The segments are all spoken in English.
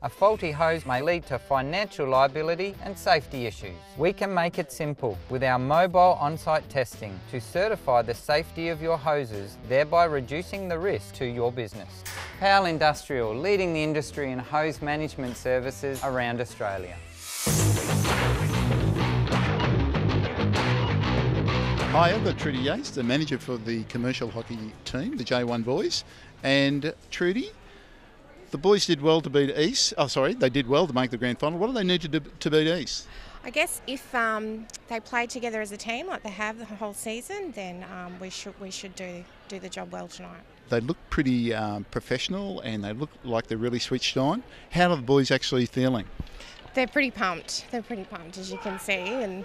A faulty hose may lead to financial liability and safety issues. We can make it simple with our mobile on-site testing to certify the safety of your hoses, thereby reducing the risk to your business. Powell Industrial, leading the industry in hose management services around Australia. Hi, I've got Trudy Yates, the manager for the commercial hockey team, the J1 boys. And Trudy, the boys did well to beat East. Oh, sorry, they did well to make the grand final. What do they need to do to beat East? I guess if they play together as a team like they have the whole season, then we should do the job well tonight. They look pretty professional and they look like they're really switched on. How are the boys actually feeling? They're pretty pumped. They're pretty pumped, as you can see, and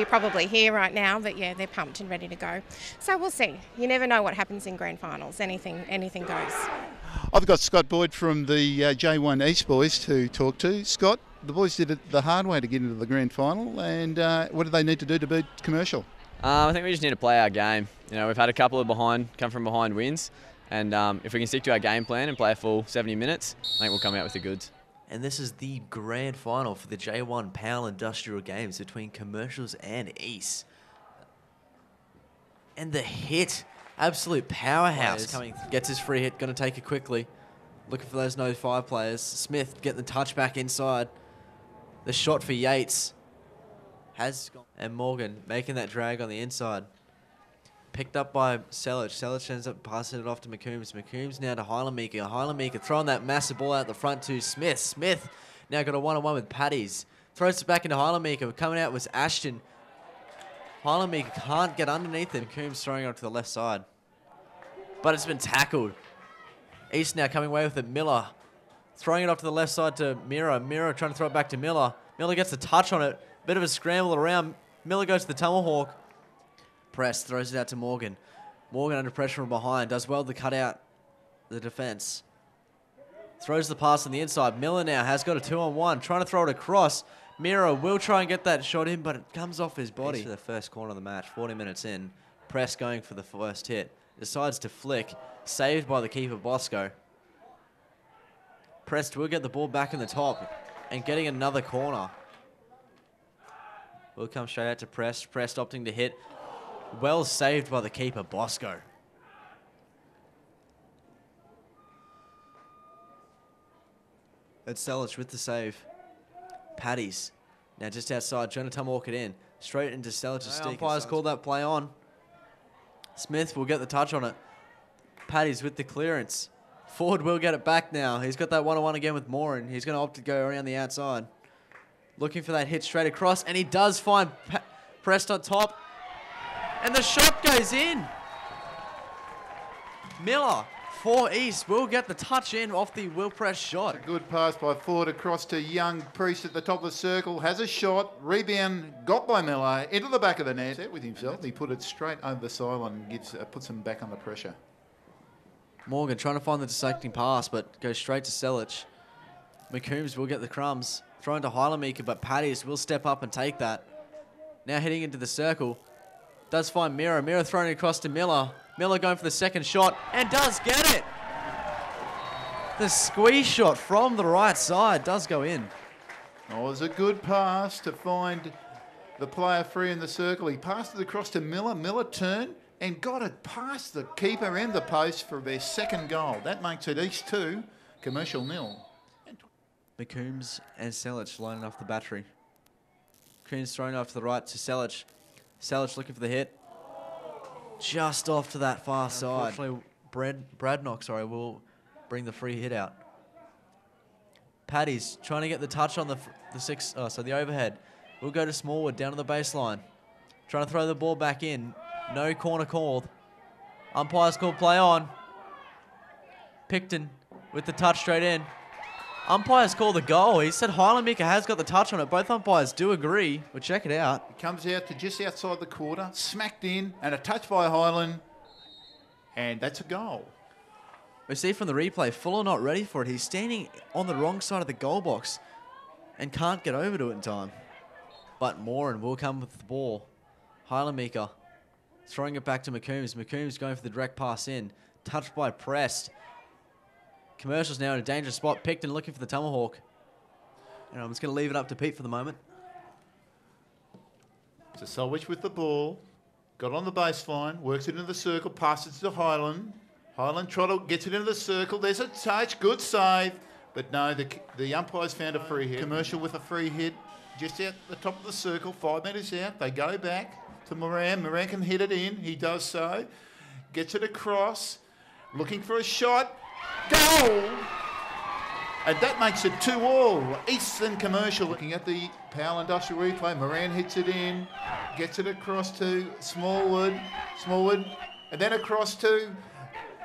probably here right now. But yeah, they're pumped and ready to go. So we'll see. You never know what happens in grand finals. Anything goes. I've got Scott Boyd from the J1 East boys to talk to. Scott, the boys did it the hard way to get into the grand final, and what do they need to do to beat Commercial? I think we just need to play our game. You know, we've had a couple of come from behind wins, and if we can stick to our game plan and play a full 70 minutes, I think we'll come out with the goods. And this is the grand final for the J1 Powell Industrial Games between Commercials and East. And the hit, absolute powerhouse coming, gets his free hit, going to take it quickly. Looking for those no 5 players. Smith getting the touch back inside. The shot for Yates has gone. And Morgan making that drag on the inside. Picked up by Selic. Selic ends up passing it off to McCombs. McCombs now to Heilemeiker. Heilemeiker throwing that massive ball out the front to Smith. Smith now got a one-on-one with Paddy's. Throws it back into Heilemeiker. Coming out was Ashton. Heilemeiker can't get underneath him. McCombs throwing it onto the left side. But it's been tackled. East now coming away with it. Miller throwing it off to the left side to Mira. Mira trying to throw it back to Miller. Miller gets a touch on it. Bit of a scramble around. Miller goes to the Tomahawk. Press throws it out to Morgan. Morgan under pressure from behind. Does well to cut out the defense. Throws the pass on the inside. Miller now has got a 2-on-1. Trying to throw it across. Mira will try and get that shot in, but it comes off his body. For the first corner of the match, 40 minutes in. Press going for the first hit. Decides to flick. Saved by the keeper, Bosco. Prest will get the ball back in the top and getting another corner. Will come straight out to Prest. Prest opting to hit. Well saved by the keeper, Bosco. It's Selic with the save. Paddy's now just outside, trying to walk it in. Straight into Selic's stick. Umpires called that play on. Smith will get the touch on it. Paddy's with the clearance. Ford will get it back now. He's got that one-on-one again with Morin. He's going to opt to go around the outside. Looking for that hit straight across, and he does find Prest on top. And the shot goes in. Miller for East will get the touch in off the Will Press shot. A good pass by Ford across to Young. Priest at the top of the circle, has a shot. Rebound got by Miller into the back of the net. Set with himself. He put it straight over the sideline and puts him back under pressure. Morgan trying to find the dissecting pass, but goes straight to Selic. McCombs will get the crumbs. Thrown to Heilemeiker, but Paddy's will step up and take that. Now heading into the circle. Does find Mira. Mira throwing it across to Miller. Miller going for the second shot and does get it. The squeeze shot from the right side does go in. Oh, it was a good pass to find the player free in the circle. He passed it across to Miller. Miller turned and got it past the keeper and the post for their second goal. That makes it East 2, Commercial 0. McCombs and Selic lining off the battery. McCombs thrown off to the right to Selic. Selic looking for the hit. Just off to that far side. Unfortunately, Bradnock will bring the free hit out. Paddy's trying to get the touch on the overhead. We'll go to Smallwood down to the baseline. Trying to throw the ball back in. No corner called. Umpires called play on. Picton with the touch straight in. Umpires call the goal. He said Heilemeiker has got the touch on it. Both umpires do agree. We'll check it out. It comes out to just outside the quarter, smacked in, and a touch by Highland, and that's a goal. We see from the replay, Fuller not ready for it. He's standing on the wrong side of the goal box and can't get over to it in time. But Morin will come with the ball. Heilemeiker throwing it back to McCombs. McCombs going for the direct pass in. Touched by Prest. Commercials now in a dangerous spot. Picton looking for the Tomahawk. And I'm just going to leave it up to Pete for the moment. So Solwich with the ball. Got on the baseline, works it into the circle, passes to Highland. Highland Trottle gets it into the circle. There's a touch, good save. But no, the umpires found a free hit. Commercial with a free hit just out the top of the circle, 5 metres out. They go back to Moran. Moran can hit it in. He does so. Gets it across. Looking for a shot. Goal! And that makes it 2-all. Eastern Commercial. Looking at the Powell Industrial replay. Moran hits it in. Gets it across to Smallwood. And then across to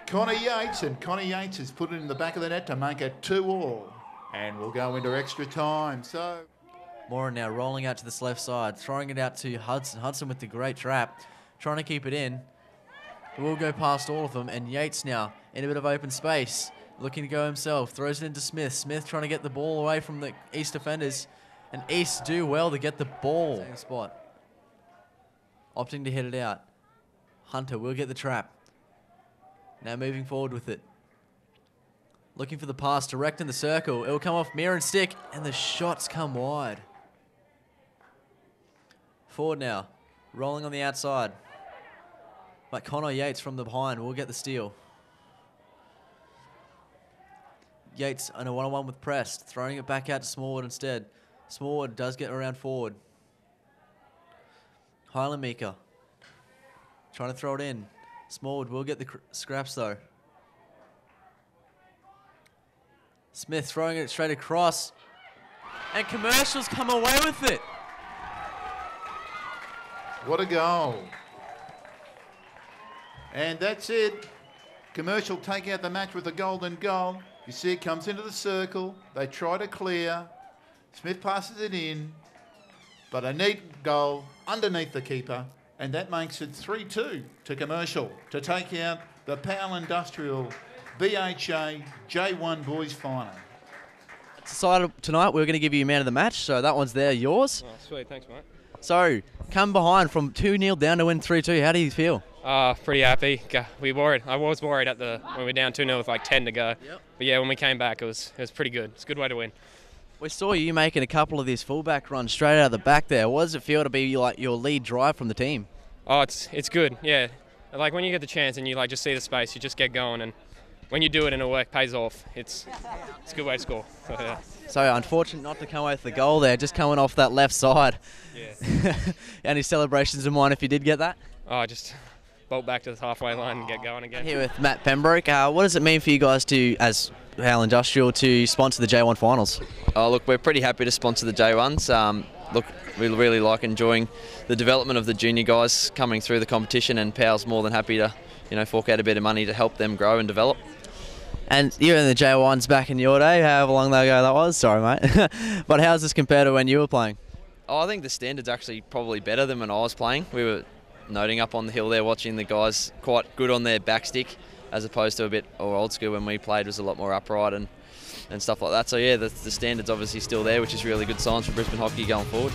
Connor Yates. And Connor Yates has put it in the back of the net to make it 2-all. And we'll go into extra time. So Moran now rolling out to this left side. Throwing it out to Hudson. Hudson with the great trap. Trying to keep it in. It will go past all of them. And Yates now in a bit of open space. Looking to go himself. Throws it into Smith. Smith trying to get the ball away from the East defenders. And East do well to get the ball. Same spot. Opting to hit it out. Hunter will get the trap. Now moving forward with it. Looking for the pass direct in the circle. It will come off mirror and stick. And the shots come wide. Forward now. Rolling on the outside. But Connor Yates from the behind will get the steal. Yates on a one-on-one with Prest, throwing it back out to Smallwood instead. Smallwood does get around forward. Highland Meeker trying to throw it in. Smallwood will get the scraps though. Smith throwing it straight across. And Commercials come away with it. what a goal. And that's it. Commercial take out the match with a golden goal. You see it comes into the circle. They try to clear. Smith passes it in. But a neat goal underneath the keeper. And that makes it 3-2 to Commercial to take out the Powell Industrial BHA J1 Boys Final. Decided tonight we're going to give you man of the match, so that one's there, yours. Oh, sweet, thanks, mate. So, come behind from 2-0 down to win 3-2. How do you feel? Pretty happy. I was worried when we were down 2-0 with like 10 to go. Yep. But yeah, when we came back, it was pretty good. It's a good way to win. We saw you making a couple of these fullback runs straight out of the back there. What does it feel to be like your lead drive from the team? Oh, it's good. Yeah, like when you get the chance and you like just see the space, you just get going, and when you do it and it work pays off. It's a good way to score. So, yeah. So unfortunate not to come away with the goal there, just coming off that left side. Yeah. Any celebrations in mind if you did get that? Oh, just bolt back to the halfway line and get going again. Here with Matt Pembroke. What does it mean for you guys to, as Powell Industrial, to sponsor the J1 finals? Oh, look, we're pretty happy to sponsor the J1s. Look, we really like enjoying the development of the junior guys coming through the competition, and Powell's more than happy to, fork out a bit of money to help them grow and develop. And you were in the J1s back in your day, however long ago that was. Sorry, mate. But how's this compared to when you were playing? Oh, I think the standard's actually probably better than when I was playing. We were noting up on the hill there, watching the guys quite good on their back stick, as opposed to a bit old school when we played was a lot more upright and stuff like that. So yeah, the standard's obviously still there, which is really good signs for Brisbane hockey going forward.